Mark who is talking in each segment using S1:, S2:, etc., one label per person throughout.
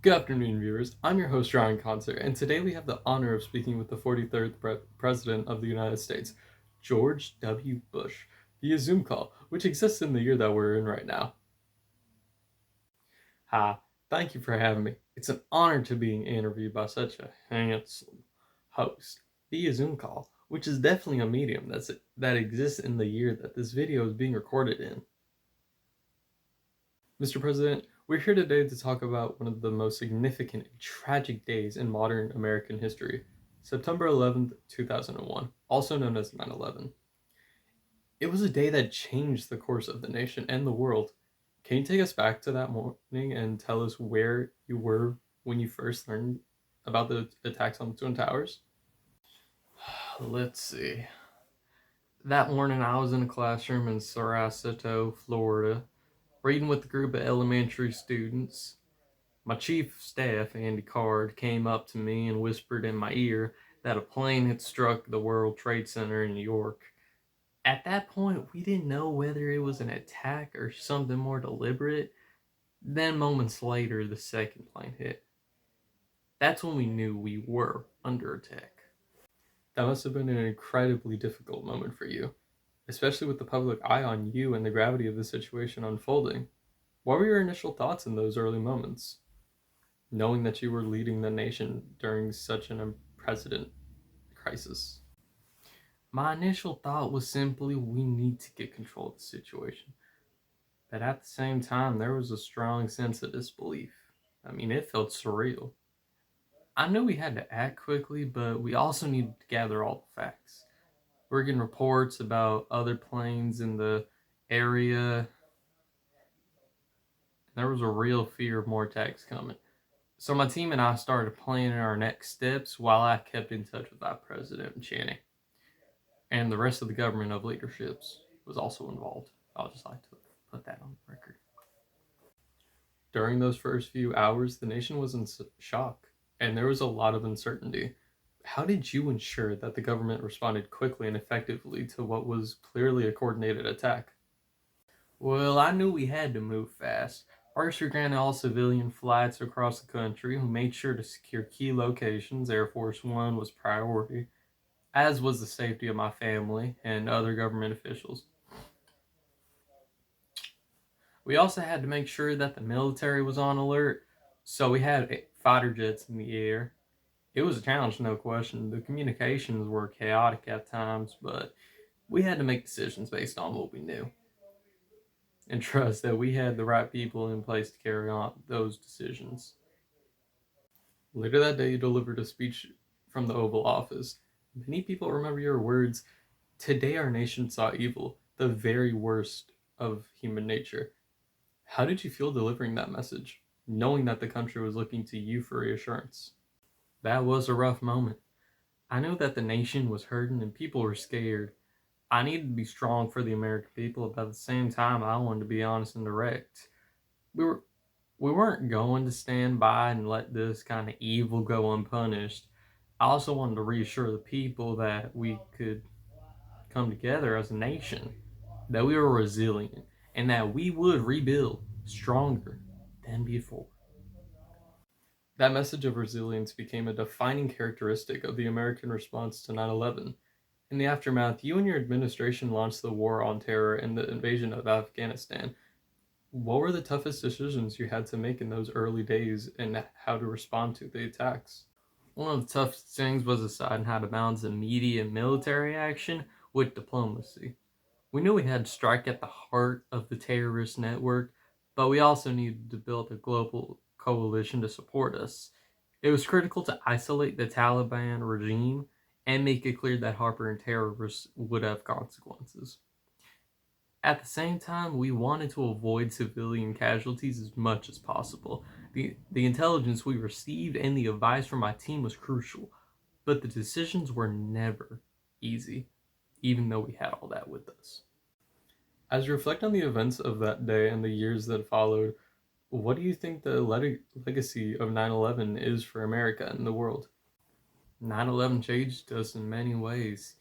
S1: Good afternoon, viewers. I'm your host, Ryan Concert, and today we have the honor of speaking with the 43rd President of the United States, George W. Bush, via Zoom call, which exists in the year that we're in right now. Hi, thank you for having me. It's an honor to be interviewed by such a handsome host via Zoom call, which is definitely a medium that exists in the year that this video is being recorded in. Mr. President, we're here today to talk about one of the most significant and tragic days in modern American history, September 11th, 2001, also known as 9/11. It was a day that changed the course of the nation and the world. Can you take us back to that morning and tell us where you were when you first learned about the attacks on the Twin Towers? Let's see. That morning, I was in a classroom in Sarasota, Florida, reading with a group of elementary students. My chief of staff, Andy Card, came up to me and whispered in my ear that a plane had struck the World Trade Center in New York. At that point, we didn't know whether it was an attack or something more deliberate. Then, moments later, the second plane hit. That's when we knew we were under attack. That must have been an incredibly difficult moment for you, especially with the public eye on you and the gravity of the situation unfolding. What were your initial thoughts in those early moments, knowing that you were leading the nation during such an unprecedented crisis? My initial thought was simply, we need to get control of the situation. But at the same time, there was a strong sense of disbelief. It felt surreal. I knew we had to act quickly, but we also needed to gather all the facts. We're getting reports about other planes in the area. There was a real fear of more attacks coming. So my team and I started planning our next steps while I kept in touch with our president, Channing. And the rest of the government of leaderships was also involved. I'll just like to put that on the record. During those first few hours, the nation was in shock, and there was a lot of uncertainty. How did you ensure that the government responded quickly and effectively to what was clearly a coordinated attack? Well, I knew we had to move fast. First, we granted all civilian flights across the country who made sure to secure key locations. Air Force One was priority, as was the safety of my family and other government officials. We also had to make sure that the military was on alert, so we had fighter jets in the air. It was a challenge, no question. The communications were chaotic at times, but we had to make decisions based on what we knew and trust that we had the right people in place to carry on those decisions. Later that day, you delivered a speech from the Oval Office. Many people remember your words, "Today our nation saw evil, the very worst of human nature." How did you feel delivering that message, knowing that the country was looking to you for reassurance? That was a rough moment. I knew that the nation was hurting and people were scared. I needed to be strong for the American people, but at the same time, I wanted to be honest and direct. We were we weren't going to stand by and let this kind of evil go unpunished. I also wanted to reassure the people that we could come together as a nation, that we were resilient, and that we would rebuild stronger than before. That message of resilience became a defining characteristic of the American response to 9/11. In the aftermath, you and your administration launched the War on Terror and the invasion of Afghanistan. What were the toughest decisions you had to make in those early days and how to respond to the attacks? One of the toughest things was deciding how to balance immediate military action with diplomacy. We knew we had to strike at the heart of the terrorist network, but we also needed to build a global coalition to support us. It was critical to isolate the Taliban regime and make it clear that harboring terrorists would have consequences. At the same time, we wanted to avoid civilian casualties as much as possible. The intelligence we received and the advice from my team was crucial, but the decisions were never easy, even though we had all that with us. As you reflect on the events of that day and the years that followed, what do you think the legacy of 9/11 is for America and the world? 9/11 changed us in many ways.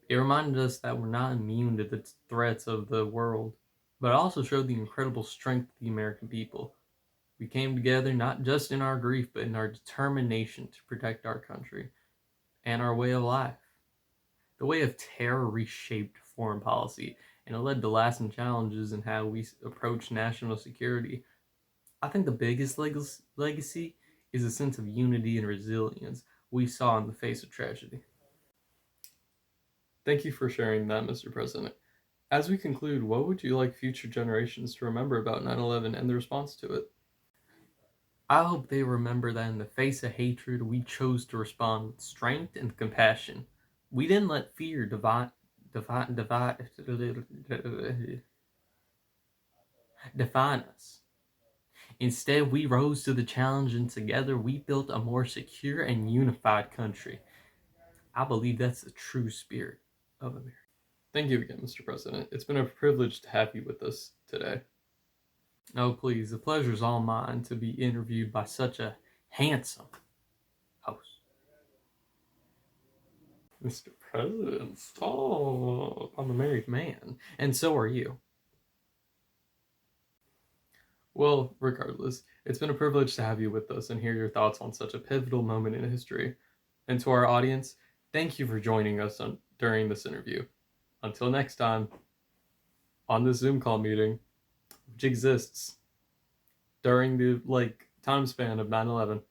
S1: It reminded us that we're not immune to the threats of the world, but it also showed the incredible strength of the American people. We came together not just in our grief, but in our determination to protect our country and our way of life. The way of terror reshaped foreign policy, and it led to lasting challenges in how we approach national security. I think the biggest legacy is a sense of unity and resilience we saw in the face of tragedy. Thank you for sharing that, Mr. President. As we conclude, what would you like future generations to remember about 9/11 and the response to it? I hope they remember that in the face of hatred, we chose to respond with strength and compassion. We didn't let fear define us. Instead, we rose to the challenge and together we built a more secure and unified country. I believe that's the true spirit of America. Thank you again, Mr. President. It's been a privilege to have you with us today. Oh, please, the pleasure's all mine to be interviewed by such a handsome host. Mr. President, stop. I'm a married man, and so are you. Well, regardless, it's been a privilege to have you with us and hear your thoughts on such a pivotal moment in history. And to our audience, thank you for joining us during this interview. Until next time, on this Zoom call meeting, which exists during the time span of 9/11.